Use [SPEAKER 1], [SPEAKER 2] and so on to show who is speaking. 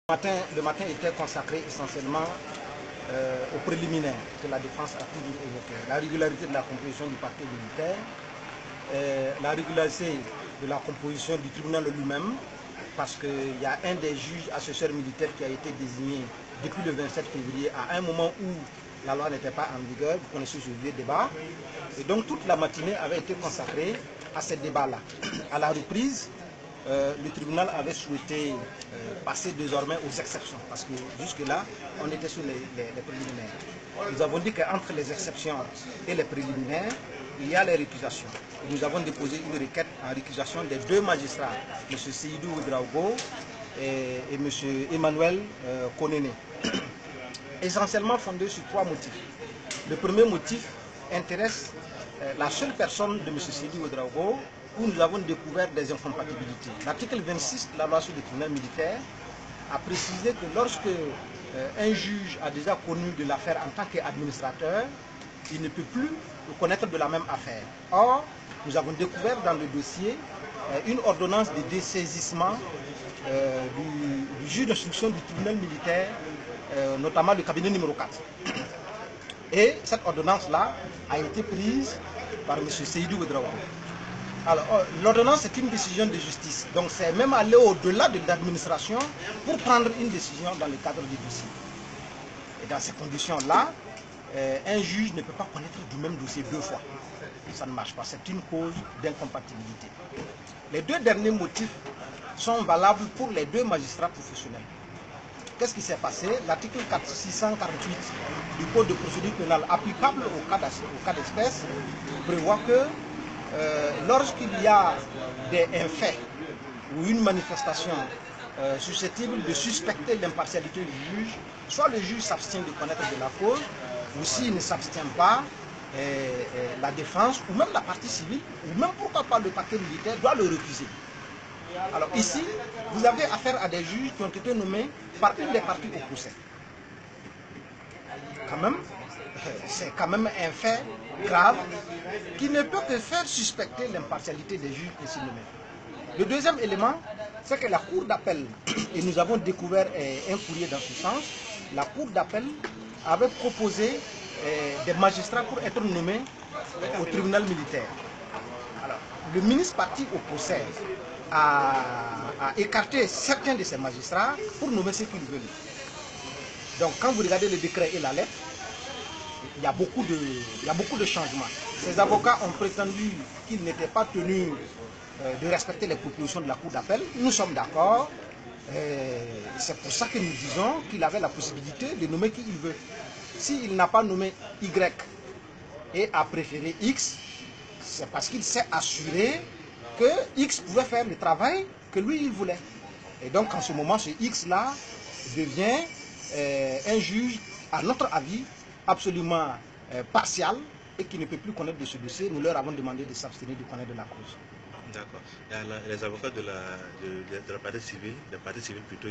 [SPEAKER 1] Le matin était consacré essentiellement aux préliminaires que la défense a toujours évoqué. La régularité de la composition du parquet militaire, la régularité de la composition du tribunal lui-même, parce qu'il y a un des juges assesseurs militaires qui a été désigné depuis le 27 février, à un moment où la loi n'était pas en vigueur. Vous connaissez ce vieux débat. Et donc toute la matinée avait été consacrée à ce débat-là. À la reprise, le tribunal avait souhaité passer désormais aux exceptions, parce que jusque-là, on était sur les préliminaires. Nous avons dit qu'entre les exceptions et les préliminaires, il y a les récusations. Et nous avons déposé une requête en récusation des deux magistrats, M. Seydou Ouedraogo et M. Emmanuel Konene. Essentiellement fondé sur trois motifs. Le premier motif intéresse la seule personne de M. Seydou Ouedraogo, où nous avons découvert des incompatibilités. L'article 26 de la loi sur le tribunal militaire a précisé que lorsque un juge a déjà connu de l'affaire en tant qu'administrateur, il ne peut plus le connaître de la même affaire. Or, nous avons découvert dans le dossier une ordonnance de dessaisissement du juge d'instruction du tribunal militaire, notamment le cabinet numéro 4. Et cette ordonnance-là a été prise par M. Seydou Ouedraogo. Alors, l'ordonnance est une décision de justice, donc c'est même aller au-delà de l'administration pour prendre une décision dans le cadre du dossier. Et dans ces conditions-là, un juge ne peut pas connaître du même dossier deux fois. Ça ne marche pas, c'est une cause d'incompatibilité. Les deux derniers motifs sont valables pour les deux magistrats professionnels. Qu'est-ce qui s'est passé? L'article 648 du Code de procédure pénale applicable au cas d'espèce prévoit que lorsqu'il y a un fait ou une manifestation susceptible de suspecter l'impartialité du juge, soit le juge s'abstient de connaître de la cause, ou s'il ne s'abstient pas, la défense ou même la partie civile, ou même pourquoi pas le parquet militaire, doit le refuser. Alors ici, vous avez affaire à des juges qui ont été nommés par une des parties au procès. Quand même, c'est quand même un fait grave qui ne peut que faire suspecter l'impartialité des juges ainsi nommés. Le deuxième élément, c'est que la Cour d'appel, et nous avons découvert un courrier dans ce sens, la Cour d'appel avait proposé des magistrats pour être nommés au tribunal militaire. Alors, le ministre parti au procès a écarté certains de ces magistrats pour nommer ceux qu'il veut. Donc quand vous regardez le décret et la lettre, il y a beaucoup de changements. Ces avocats ont prétendu qu'ils n'étaient pas tenus de respecter les propositions de la Cour d'appel. Nous sommes d'accord. C'est pour ça que nous disons qu'il avait la possibilité de nommer qui il veut. S'il n'a pas nommé Y et a préféré X, c'est parce qu'il s'est assuré que X pouvait faire le travail que lui, il voulait. Et donc, en ce moment, ce X-là devient un juge, à notre avis, absolument partial et qui ne peut plus connaître de ce dossier. Nous leur avons demandé de s'abstenir de connaître de la cause.
[SPEAKER 2] D'accord. Les avocats de la partie civile plutôt